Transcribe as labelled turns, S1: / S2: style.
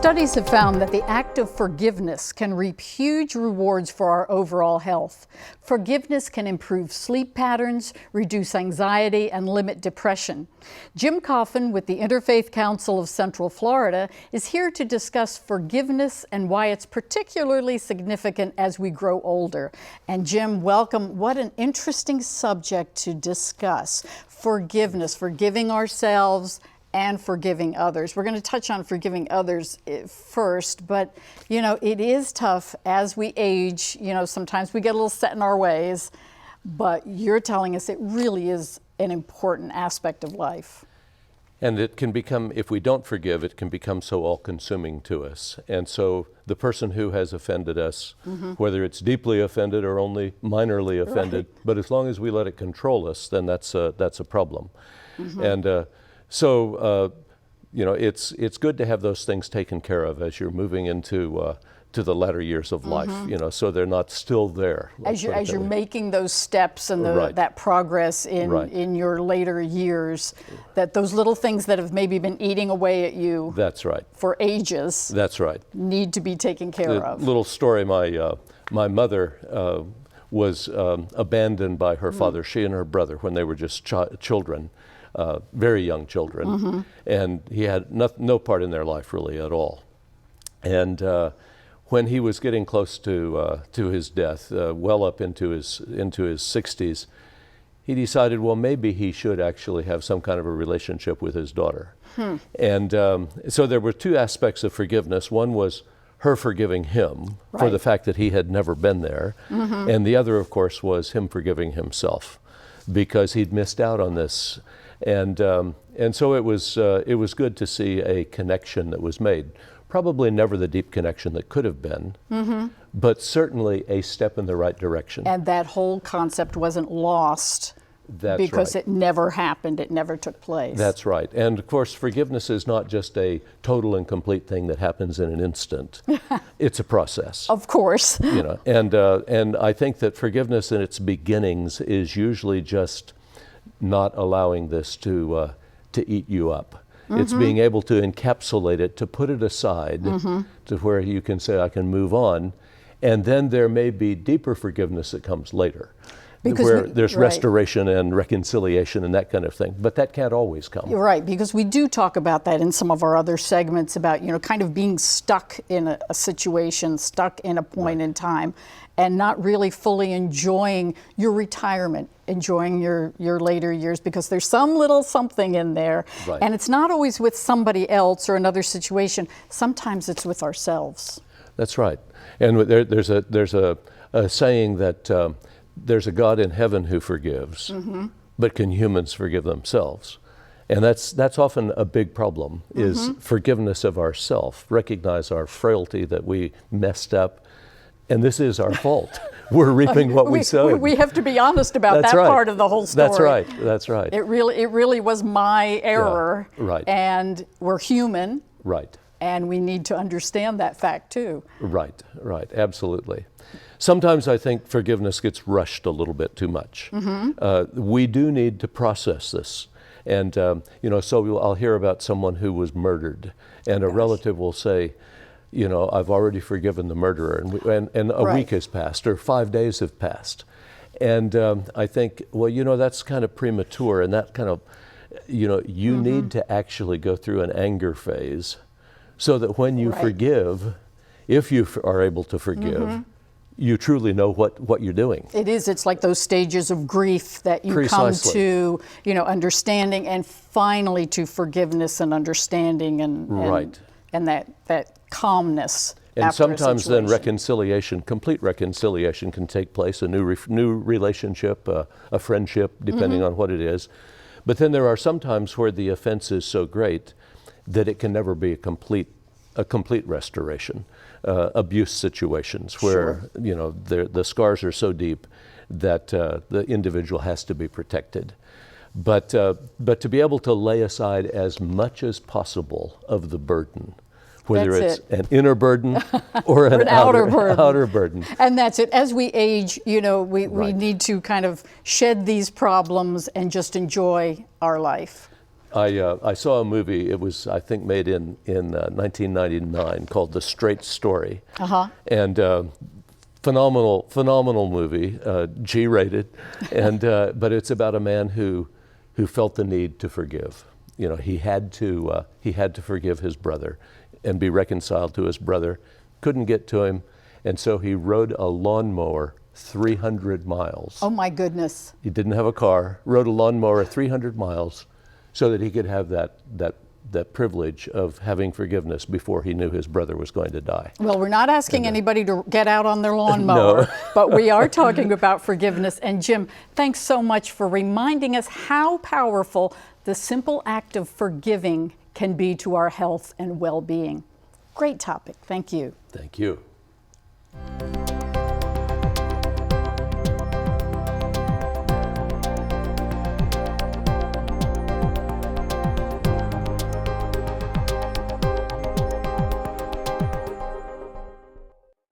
S1: Studies have found that the act of forgiveness can reap huge rewards for our overall health. Forgiveness can improve sleep patterns, reduce anxiety, and limit depression. Jim Coffin with the Interfaith Council of Central Florida is here to discuss forgiveness and why it's particularly significant as we grow older. And Jim, welcome. What an interesting subject to discuss. Forgiveness, forgiving ourselves and forgiving others. We're going to touch on forgiving others first, but it is tough as we age. Sometimes we get a little set in our ways, but you're telling us it really is an important aspect of life.
S2: And it can become, if we don't forgive, it can become so all-consuming to us. And so the person who has offended us, whether it's deeply offended or only minorly offended, but as long as we let it control us, then that's a problem. And So it's good to have those things taken care of as you're moving into to the latter years of life, so they're not still there.
S1: As you're making those steps and that progress in your later years, that those little things that have maybe been eating away at you.
S2: That's right.
S1: For ages.
S2: That's right.
S1: Need to be taken care of.
S2: Little story, my mother was abandoned by her father, she and her brother, when they were just children. Very young children, and he had no part in their life really at all. And when he was getting close to his death, well up into his 60s, he decided, well, maybe he should actually have some kind of a relationship with his daughter. And so there were two aspects of forgiveness. One was her forgiving him for the fact that he had never been there, and the other, of course, was him forgiving himself because he'd missed out on this. And so it was good to see a connection that was made. Probably never the deep connection that could have been, but certainly a step in the right direction.
S1: And that whole concept wasn't lost.
S2: That's
S1: because
S2: right.
S1: It never happened, it never took place.
S2: That's right. And of course, forgiveness is not just a total and complete thing that happens in an instant. It's a process.
S1: Of course.
S2: And I think that forgiveness in its beginnings is usually just not allowing this to eat you up. It's being able to encapsulate it, to put it aside, to where you can say, I can move on. And then there may be deeper forgiveness that comes later, where there's restoration and reconciliation and that kind of thing. But that can't always come.
S1: You're right, because we do talk about that in some of our other segments about, kind of being stuck in a situation, stuck in a point in time, and not really fully enjoying your retirement, enjoying your later years, because there's some little something in there. And it's not always with somebody else or another situation. Sometimes it's with ourselves. That's right.
S2: And there's a saying that there's a God in heaven who forgives, but can humans forgive themselves? And that's often a big problem, is forgiveness of ourself, recognize our frailty, that we messed up, and this is our fault. We're reaping what we sowed.
S1: We have to be honest about that part of the whole story.
S2: That's right.
S1: It really was my error.
S2: Yeah, right.
S1: And we're human.
S2: Right.
S1: And we need to understand that fact too.
S2: Right, absolutely. Sometimes I think forgiveness gets rushed a little bit too much. We do need to process this. And, so I'll hear about someone who was murdered, and a relative will say, I've already forgiven the murderer, and a week has passed, or 5 days have passed. And I think, well, that's kind of premature, and that kind of, you need to actually go through an anger phase so that when you forgive, if you are able to forgive, you truly know what you're doing.
S1: It's like those stages of grief that you come to, understanding, and finally to forgiveness and understanding and that calmness.
S2: And sometimes then reconciliation, complete reconciliation can take place, a new relationship, a friendship, depending on what it is. But then there are some times where the offense is so great that it can never be a complete restoration. Abuse situations where the scars are so deep that the individual has to be protected. But to be able to lay aside as much as possible of the burden, whether it's an inner burden or an outer burden.
S1: And that's it. As we age, we need to kind of shed these problems and just enjoy our life.
S2: I saw a movie. It was, I think, made in 1999 called The Straight Story. And phenomenal movie, G-rated, and but it's about a man who felt the need to forgive. You know, he had to forgive his brother and be reconciled to his brother. Couldn't get to him, and so he rode a lawnmower 300 miles.
S1: Oh my goodness.
S2: He didn't have a car, rode a lawnmower 300 miles so that he could have that privilege of having forgiveness before he knew his brother was going to die.
S1: Well, we're not asking anybody to get out on their lawnmower, but we are talking about forgiveness. And Jim, thanks so much for reminding us how powerful the simple act of forgiving can be to our health and well-being. Great topic. Thank you.
S2: Thank you.